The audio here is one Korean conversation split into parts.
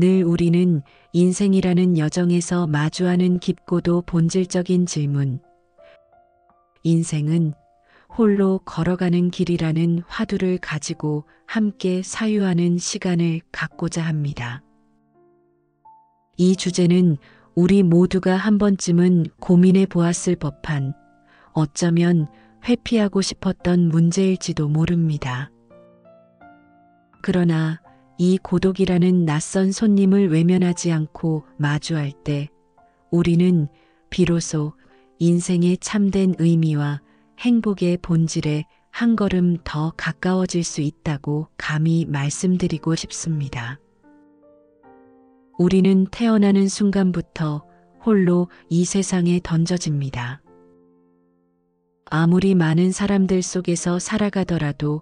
늘 우리는 인생이라는 여정에서 마주하는 깊고도 본질적인 질문. 인생은 홀로 걸어가는 길이라는 화두를 가지고 함께 사유하는 시간을 갖고자 합니다. 이 주제는 우리 모두가 한 번쯤은 고민해 보았을 법한, 어쩌면 회피하고 싶었던 문제일지도 모릅니다. 그러나 이 고독이라는 낯선 손님을 외면하지 않고 마주할 때 우리는 비로소 인생의 참된 의미와 행복의 본질에 한 걸음 더 가까워질 수 있다고 감히 말씀드리고 싶습니다. 우리는 태어나는 순간부터 홀로 이 세상에 던져집니다. 아무리 많은 사람들 속에서 살아가더라도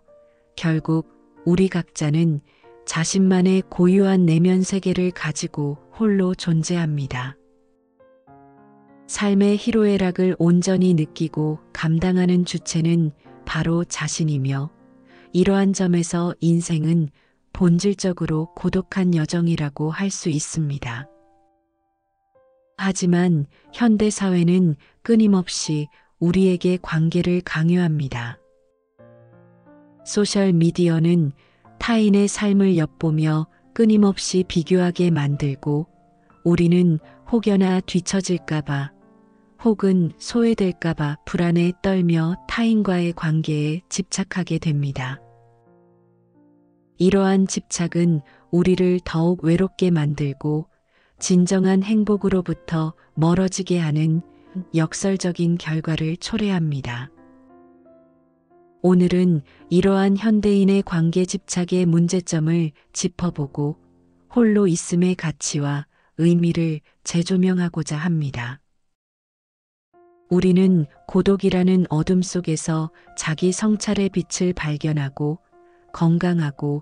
결국 우리 각자는 자신만의 고유한 내면 세계를 가지고 홀로 존재합니다. 삶의 희로애락을 온전히 느끼고 감당하는 주체는 바로 자신이며, 이러한 점에서 인생은 본질적으로 고독한 여정이라고 할 수 있습니다. 하지만 현대 사회는 끊임없이 우리에게 관계를 강요합니다. 소셜 미디어는 타인의 삶을 엿보며 끊임없이 비교하게 만들고, 우리는 혹여나 뒤처질까봐 혹은 소외될까봐 불안에 떨며 타인과의 관계에 집착하게 됩니다. 이러한 집착은 우리를 더욱 외롭게 만들고 진정한 행복으로부터 멀어지게 하는 역설적인 결과를 초래합니다. 오늘은 이러한 현대인의 관계 집착의 문제점을 짚어보고 홀로 있음의 가치와 의미를 재조명하고자 합니다. 우리는 고독이라는 어둠 속에서 자기 성찰의 빛을 발견하고 건강하고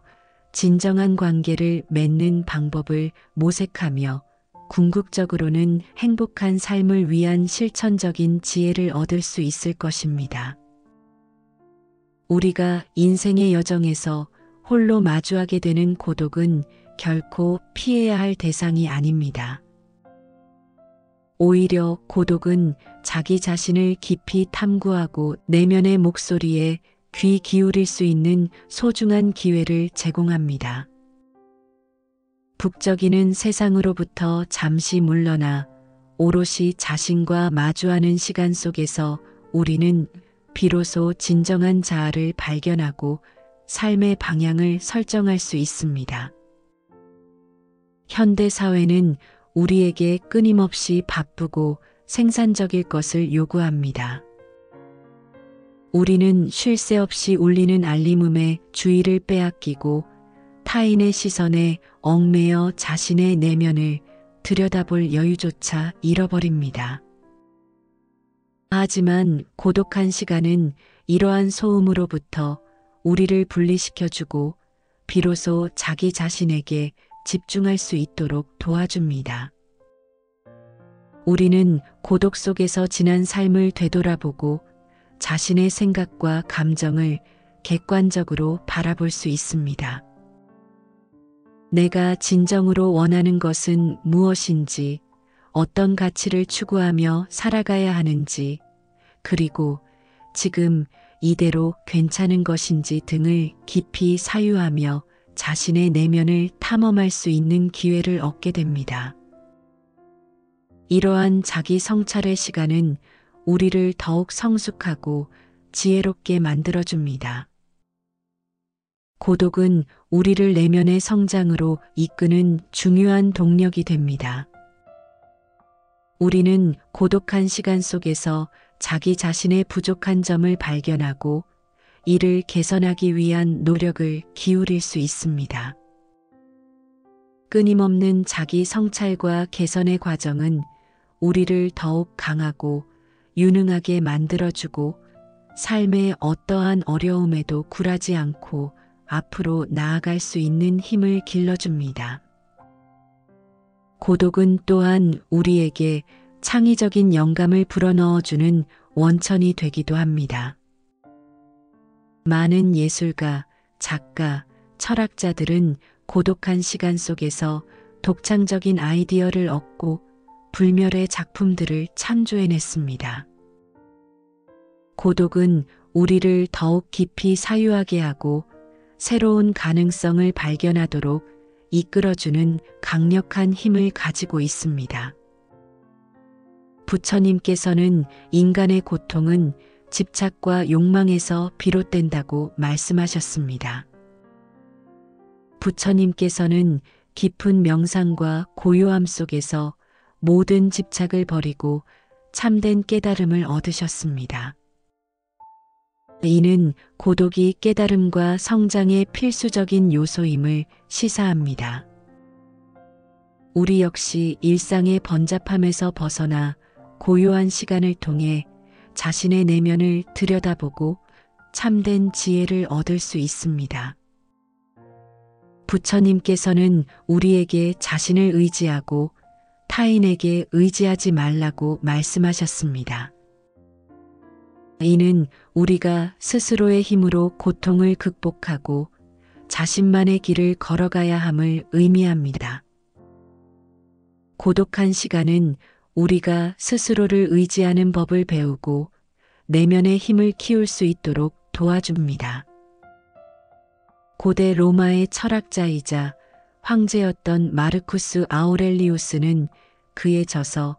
진정한 관계를 맺는 방법을 모색하며 궁극적으로는 행복한 삶을 위한 실천적인 지혜를 얻을 수 있을 것입니다. 우리가 인생의 여정에서 홀로 마주하게 되는 고독은 결코 피해야 할 대상이 아닙니다. 오히려 고독은 자기 자신을 깊이 탐구하고 내면의 목소리에 귀 기울일 수 있는 소중한 기회를 제공합니다. 북적이는 세상으로부터 잠시 물러나 오롯이 자신과 마주하는 시간 속에서 우리는 비로소 진정한 자아를 발견하고 삶의 방향을 설정할 수 있습니다. 현대 사회는 우리에게 끊임없이 바쁘고 생산적일 것을 요구합니다. 우리는 쉴 새 없이 울리는 알림음에 주의를 빼앗기고 타인의 시선에 얽매여 자신의 내면을 들여다볼 여유조차 잃어버립니다. 하지만 고독한 시간은 이러한 소음으로부터 우리를 분리시켜주고 비로소 자기 자신에게 집중할 수 있도록 도와줍니다. 우리는 고독 속에서 지난 삶을 되돌아보고 자신의 생각과 감정을 객관적으로 바라볼 수 있습니다. 내가 진정으로 원하는 것은 무엇인지, 어떤 가치를 추구하며 살아가야 하는지, 그리고 지금 이대로 괜찮은 것인지 등을 깊이 사유하며 자신의 내면을 탐험할 수 있는 기회를 얻게 됩니다. 이러한 자기 성찰의 시간은 우리를 더욱 성숙하고 지혜롭게 만들어줍니다. 고독은 우리를 내면의 성장으로 이끄는 중요한 동력이 됩니다. 우리는 고독한 시간 속에서 자기 자신의 부족한 점을 발견하고 이를 개선하기 위한 노력을 기울일 수 있습니다. 끊임없는 자기 성찰과 개선의 과정은 우리를 더욱 강하고 유능하게 만들어주고 삶의 어떠한 어려움에도 굴하지 않고 앞으로 나아갈 수 있는 힘을 길러줍니다. 고독은 또한 우리에게 창의적인 영감을 불어넣어주는 원천이 되기도 합니다. 많은 예술가, 작가, 철학자들은 고독한 시간 속에서 독창적인 아이디어를 얻고 불멸의 작품들을 창조해냈습니다. 고독은 우리를 더욱 깊이 사유하게 하고 새로운 가능성을 발견하도록 이끌어주는 강력한 힘을 가지고 있습니다. 부처님께서는 인간의 고통은 집착과 욕망에서 비롯된다고 말씀하셨습니다. 부처님께서는 깊은 명상과 고요함 속에서 모든 집착을 버리고 참된 깨달음을 얻으셨습니다. 이는 고독이 깨달음과 성장의 필수적인 요소임을 시사합니다. 우리 역시 일상의 번잡함에서 벗어나 고요한 시간을 통해 자신의 내면을 들여다보고 참된 지혜를 얻을 수 있습니다. 부처님께서는 우리에게 자신을 의지하고 타인에게 의지하지 말라고 말씀하셨습니다. 이는 우리가 스스로의 힘으로 고통을 극복하고 자신만의 길을 걸어가야 함을 의미합니다. 고독한 시간은 우리가 스스로를 의지하는 법을 배우고 내면의 힘을 키울 수 있도록 도와줍니다. 고대 로마의 철학자이자 황제였던 마르쿠스 아우렐리우스는 그의 저서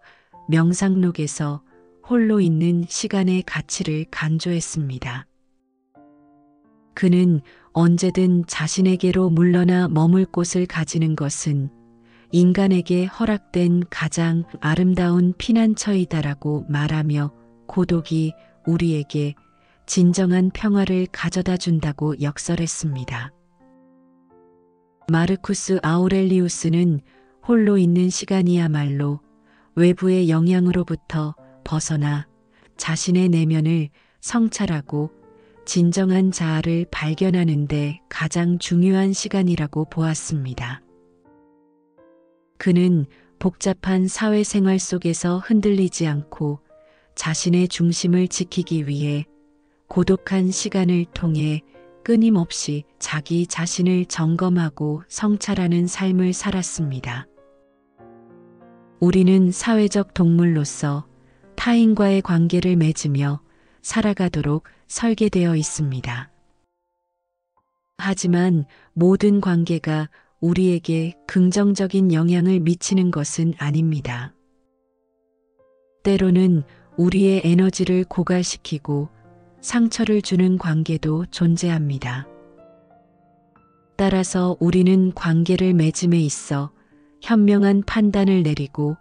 명상록에서 홀로 있는 시간의 가치를 강조했습니다. 그는 언제든 자신에게로 물러나 머물 곳을 가지는 것은 인간에게 허락된 가장 아름다운 피난처이다라고 말하며 고독이 우리에게 진정한 평화를 가져다 준다고 역설했습니다. 마르쿠스 아우렐리우스는 홀로 있는 시간이야말로 외부의 영향으로부터 벗어나 자신의 내면을 성찰하고 진정한 자아를 발견하는 데 가장 중요한 시간이라고 보았습니다. 그는 복잡한 사회생활 속에서 흔들리지 않고 자신의 중심을 지키기 위해 고독한 시간을 통해 끊임없이 자기 자신을 점검하고 성찰하는 삶을 살았습니다. 우리는 사회적 동물로서 타인과의 관계를 맺으며 살아가도록 설계되어 있습니다. 하지만 모든 관계가 우리에게 긍정적인 영향을 미치는 것은 아닙니다. 때로는 우리의 에너지를 고갈시키고 상처를 주는 관계도 존재합니다. 따라서 우리는 관계를 맺음에 있어 현명한 판단을 내리고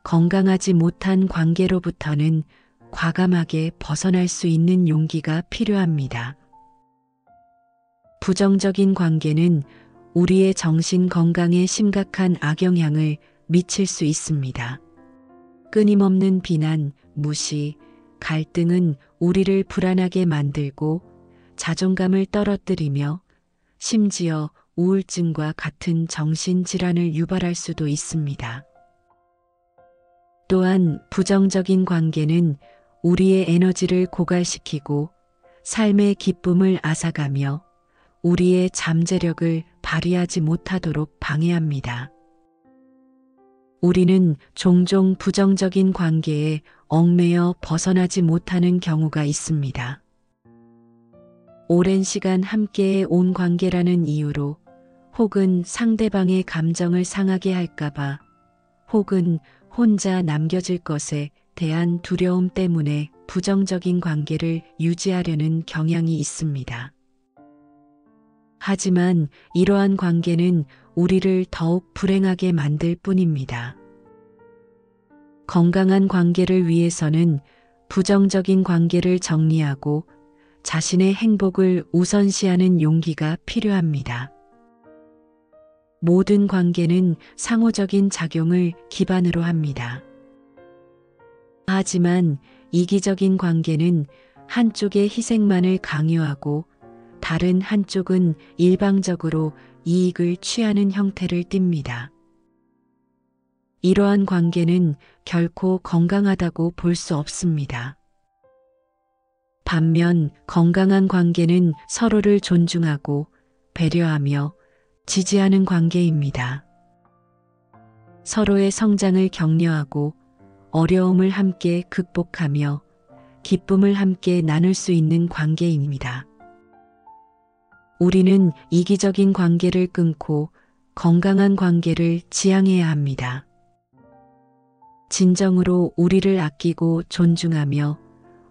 건강하지 못한 관계로부터는 과감하게 벗어날 수 있는 용기가 필요합니다. 부정적인 관계는 우리의 정신 건강에 심각한 악영향을 미칠 수 있습니다. 끊임없는 비난, 무시, 갈등은 우리를 불안하게 만들고 자존감을 떨어뜨리며 심지어 우울증과 같은 정신질환을 유발할 수도 있습니다. 또한 부정적인 관계는 우리의 에너지를 고갈시키고 삶의 기쁨을 앗아가며 우리의 잠재력을 발휘하지 못하도록 방해합니다. 우리는 종종 부정적인 관계에 얽매여 벗어나지 못하는 경우가 있습니다. 오랜 시간 함께 온 관계라는 이유로 혹은 상대방의 감정을 상하게 할까봐 혹은 혼자 남겨질 것에 대한 두려움 때문에 부정적인 관계를 유지하려는 경향이 있습니다. 하지만 이러한 관계는 우리를 더욱 불행하게 만들 뿐입니다. 건강한 관계를 위해서는 부정적인 관계를 정리하고 자신의 행복을 우선시하는 용기가 필요합니다. 모든 관계는 상호적인 작용을 기반으로 합니다. 하지만 이기적인 관계는 한쪽의 희생만을 강요하고 다른 한쪽은 일방적으로 이익을 취하는 형태를 띱니다. 이러한 관계는 결코 건강하다고 볼 수 없습니다. 반면 건강한 관계는 서로를 존중하고 배려하며 지지하는 관계입니다. 서로의 성장을 격려하고 어려움을 함께 극복하며 기쁨을 함께 나눌 수 있는 관계입니다. 우리는 이기적인 관계를 끊고 건강한 관계를 지향해야 합니다. 진정으로 우리를 아끼고 존중하며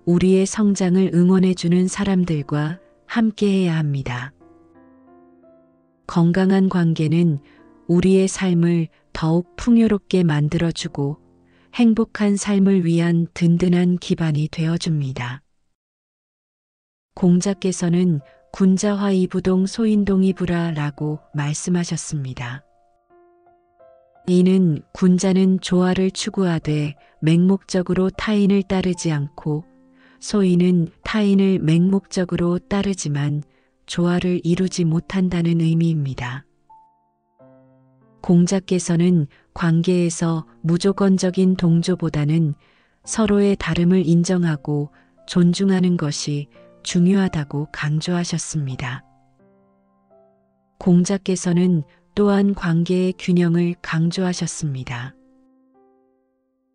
우리의 성장을 응원해주는 사람들과 함께해야 합니다. 건강한 관계는 우리의 삶을 더욱 풍요롭게 만들어주고 행복한 삶을 위한 든든한 기반이 되어줍니다. 공자께서는 군자화 이부동 소인동이부라라고 말씀하셨습니다. 이는 군자는 조화를 추구하되 맹목적으로 타인을 따르지 않고 소인은 타인을 맹목적으로 따르지만 조화를 이루지 못한다는 의미입니다. 공자께서는 관계에서 무조건적인 동조보다는 서로의 다름을 인정하고 존중하는 것이 중요하다고 강조하셨습니다. 공자께서는 또한 관계의 균형을 강조하셨습니다.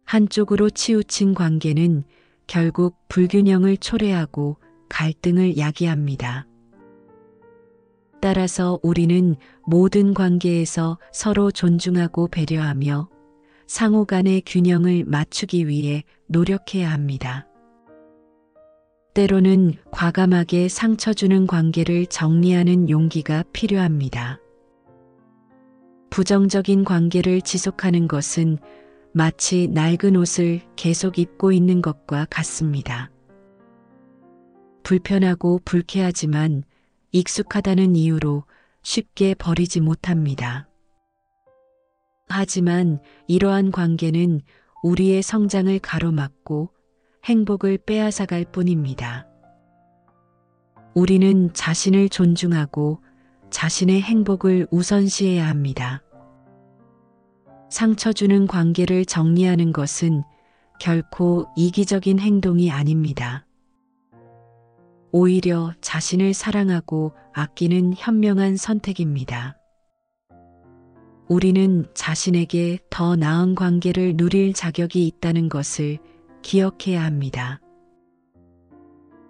한쪽으로 치우친 관계는 결국 불균형을 초래하고 갈등을 야기합니다. 따라서 우리는 모든 관계에서 서로 존중하고 배려하며 상호 간의 균형을 맞추기 위해 노력해야 합니다. 때로는 과감하게 상처 주는 관계를 정리하는 용기가 필요합니다. 부정적인 관계를 지속하는 것은 마치 낡은 옷을 계속 입고 있는 것과 같습니다. 불편하고 불쾌하지만 익숙하다는 이유로 쉽게 버리지 못합니다. 하지만 이러한 관계는 우리의 성장을 가로막고 행복을 빼앗아갈 뿐입니다. 우리는 자신을 존중하고 자신의 행복을 우선시해야 합니다. 상처 주는 관계를 정리하는 것은 결코 이기적인 행동이 아닙니다. 오히려 자신을 사랑하고 아끼는 현명한 선택입니다. 우리는 자신에게 더 나은 관계를 누릴 자격이 있다는 것을 기억해야 합니다.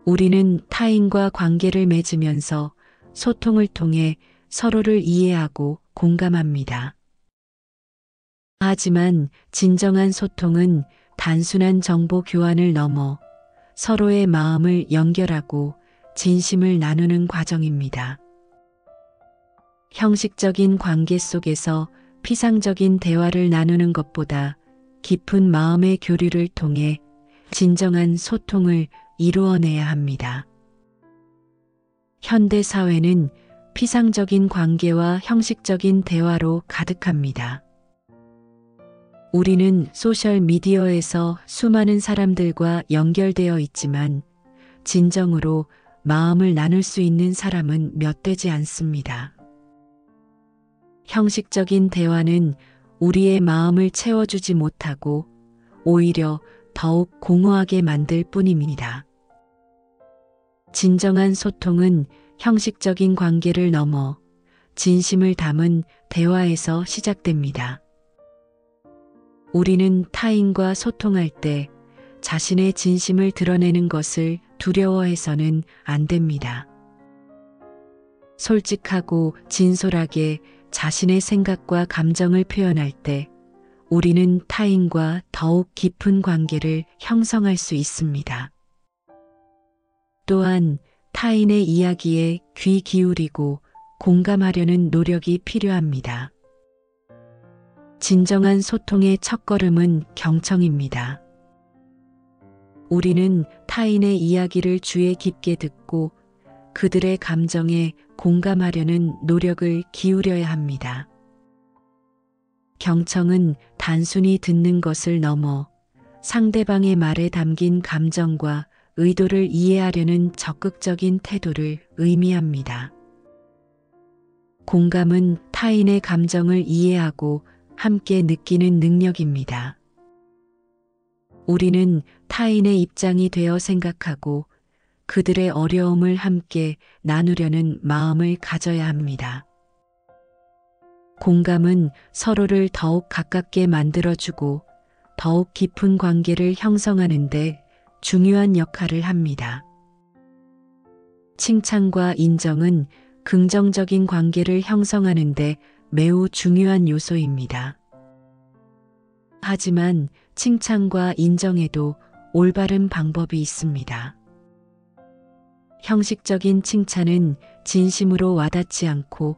우리는 타인과 관계를 맺으면서 소통을 통해 서로를 이해하고 공감합니다. 하지만 진정한 소통은 단순한 정보 교환을 넘어 서로의 마음을 연결하고 진심을 나누는 과정입니다. 형식적인 관계 속에서 피상적인 대화를 나누는 것보다 깊은 마음의 교류를 통해 진정한 소통을 이루어내야 합니다. 현대 사회는 피상적인 관계와 형식적인 대화로 가득합니다. 우리는 소셜 미디어에서 수많은 사람들과 연결되어 있지만 진정으로 마음을 나눌 수 있는 사람은 몇 되지 않습니다. 형식적인 대화는 우리의 마음을 채워주지 못하고 오히려 더욱 공허하게 만들 뿐입니다. 진정한 소통은 형식적인 관계를 넘어 진심을 담은 대화에서 시작됩니다. 우리는 타인과 소통할 때 자신의 진심을 드러내는 것을 두려워해서는 안 됩니다. 솔직하고 진솔하게 자신의 생각과 감정을 표현할 때 우리는 타인과 더욱 깊은 관계를 형성할 수 있습니다. 또한 타인의 이야기에 귀 기울이고 공감하려는 노력이 필요합니다. 진정한 소통의 첫걸음은 경청입니다. 우리는 타인의 이야기를 주의 깊게 듣고 그들의 감정에 공감하려는 노력을 기울여야 합니다. 경청은 단순히 듣는 것을 넘어 상대방의 말에 담긴 감정과 의도를 이해하려는 적극적인 태도를 의미합니다. 공감은 타인의 감정을 이해하고 함께 느끼는 능력입니다. 우리는 타인의 입장이 되어 생각하고 그들의 어려움을 함께 나누려는 마음을 가져야 합니다. 공감은 서로를 더욱 가깝게 만들어주고 더욱 깊은 관계를 형성하는 데 중요한 역할을 합니다. 칭찬과 인정은 긍정적인 관계를 형성하는 데 매우 중요한 요소입니다. 하지만 칭찬과 인정에도 올바른 방법이 있습니다. 형식적인 칭찬은 진심으로 와닿지 않고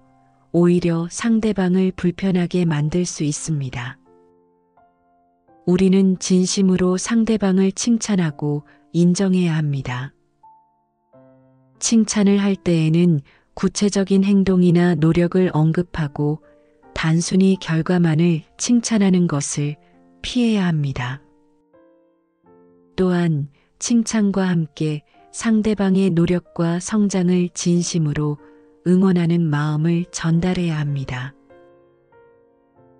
오히려 상대방을 불편하게 만들 수 있습니다. 우리는 진심으로 상대방을 칭찬하고 인정해야 합니다. 칭찬을 할 때에는 구체적인 행동이나 노력을 언급하고 단순히 결과만을 칭찬하는 것을 피해야 합니다. 또한 칭찬과 함께 상대방의 노력과 성장을 진심으로 응원하는 마음을 전달해야 합니다.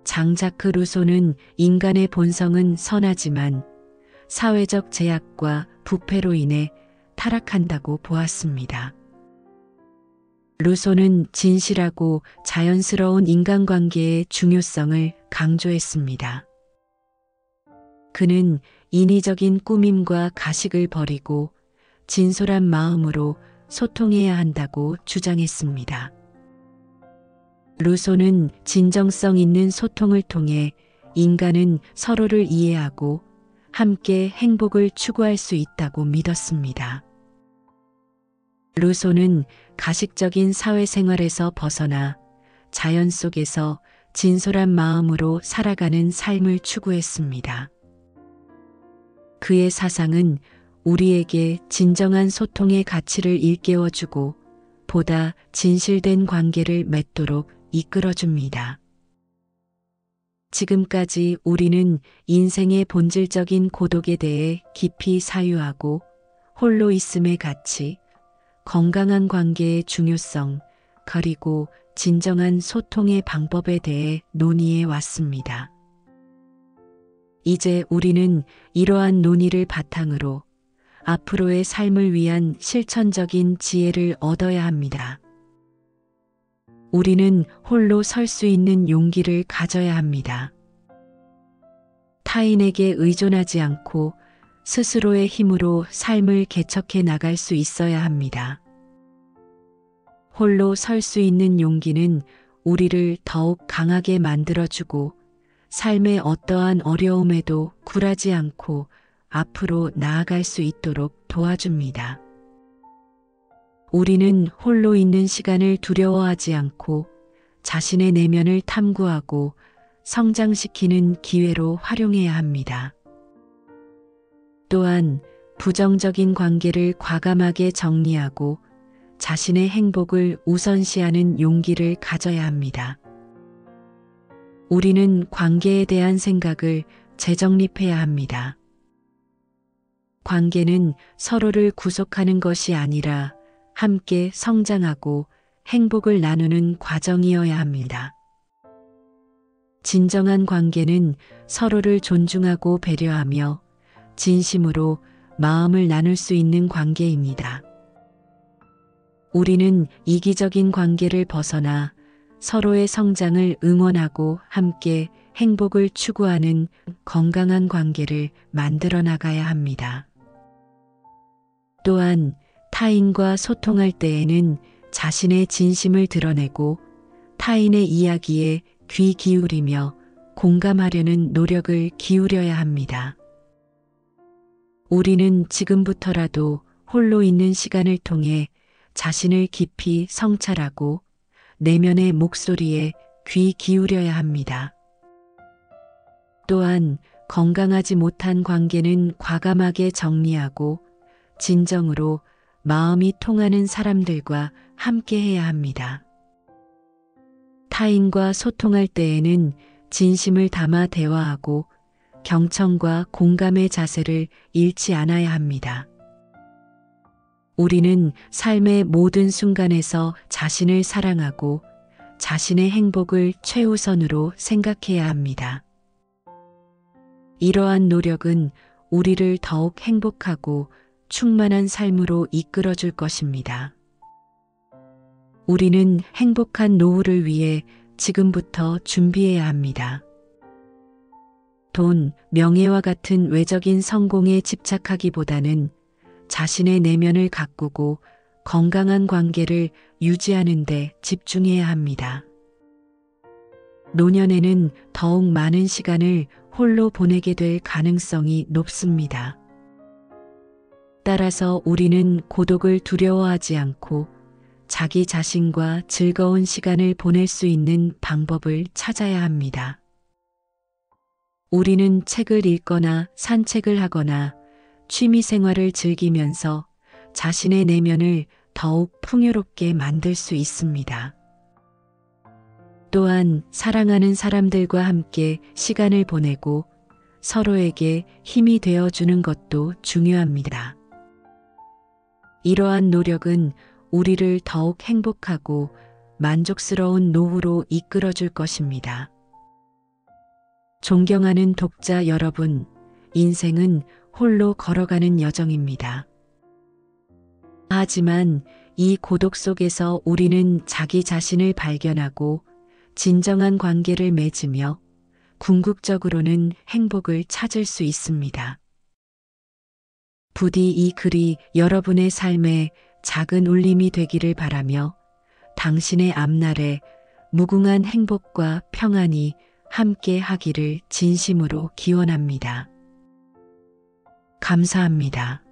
장자크 루소는 인간의 본성은 선하지만 사회적 제약과 부패로 인해 타락한다고 보았습니다. 루소는 진실하고 자연스러운 인간관계의 중요성을 강조했습니다. 그는 인위적인 꾸밈과 가식을 버리고 진솔한 마음으로 소통해야 한다고 주장했습니다. 루소는 진정성 있는 소통을 통해 인간은 서로를 이해하고 함께 행복을 추구할 수 있다고 믿었습니다. 루소는 가식적인 사회생활에서 벗어나 자연 속에서 진솔한 마음으로 살아가는 삶을 추구했습니다. 그의 사상은 우리에게 진정한 소통의 가치를 일깨워주고 보다 진실된 관계를 맺도록 이끌어줍니다. 지금까지 우리는 인생의 본질적인 고독에 대해 깊이 사유하고 홀로 있음의 가치, 건강한 관계의 중요성, 그리고 진정한 소통의 방법에 대해 논의해 왔습니다. 이제 우리는 이러한 논의를 바탕으로 앞으로의 삶을 위한 실천적인 지혜를 얻어야 합니다. 우리는 홀로 설 수 있는 용기를 가져야 합니다. 타인에게 의존하지 않고 스스로의 힘으로 삶을 개척해 나갈 수 있어야 합니다. 홀로 설 수 있는 용기는 우리를 더욱 강하게 만들어주고 삶의 어떠한 어려움에도 굴하지 않고 앞으로 나아갈 수 있도록 도와줍니다. 우리는 홀로 있는 시간을 두려워하지 않고 자신의 내면을 탐구하고 성장시키는 기회로 활용해야 합니다. 또한 부정적인 관계를 과감하게 정리하고 자신의 행복을 우선시하는 용기를 가져야 합니다. 우리는 관계에 대한 생각을 재정립해야 합니다. 관계는 서로를 구속하는 것이 아니라 함께 성장하고 행복을 나누는 과정이어야 합니다. 진정한 관계는 서로를 존중하고 배려하며 진심으로 마음을 나눌 수 있는 관계입니다. 우리는 이기적인 관계를 벗어나 서로의 성장을 응원하고 함께 행복을 추구하는 건강한 관계를 만들어 나가야 합니다. 또한 타인과 소통할 때에는 자신의 진심을 드러내고 타인의 이야기에 귀 기울이며 공감하려는 노력을 기울여야 합니다. 우리는 지금부터라도 홀로 있는 시간을 통해 자신을 깊이 성찰하고 내면의 목소리에 귀 기울여야 합니다. 또한 건강하지 못한 관계는 과감하게 정리하고 진정으로 마음이 통하는 사람들과 함께해야 합니다. 타인과 소통할 때에는 진심을 담아 대화하고 경청과 공감의 자세를 잃지 않아야 합니다. 우리는 삶의 모든 순간에서 자신을 사랑하고 자신의 행복을 최우선으로 생각해야 합니다. 이러한 노력은 우리를 더욱 행복하고 충만한 삶으로 이끌어 줄 것입니다. 우리는 행복한 노후를 위해 지금부터 준비해야 합니다. 돈, 명예와 같은 외적인 성공에 집착하기보다는 자신의 내면을 가꾸고 건강한 관계를 유지하는 데 집중해야 합니다. 노년에는 더욱 많은 시간을 홀로 보내게 될 가능성이 높습니다. 따라서 우리는 고독을 두려워하지 않고 자기 자신과 즐거운 시간을 보낼 수 있는 방법을 찾아야 합니다. 우리는 책을 읽거나 산책을 하거나 취미 생활을 즐기면서 자신의 내면을 더욱 풍요롭게 만들 수 있습니다. 또한 사랑하는 사람들과 함께 시간을 보내고 서로에게 힘이 되어주는 것도 중요합니다. 이러한 노력은 우리를 더욱 행복하고 만족스러운 노후로 이끌어줄 것입니다. 존경하는 독자 여러분, 인생은 홀로 걸어가는 여정입니다. 하지만 이 고독 속에서 우리는 자기 자신을 발견하고 진정한 관계를 맺으며 궁극적으로는 행복을 찾을 수 있습니다. 부디 이 글이 여러분의 삶에 작은 울림이 되기를 바라며 당신의 앞날에 무궁한 행복과 평안이 함께 하기를 진심으로 기원합니다. 감사합니다.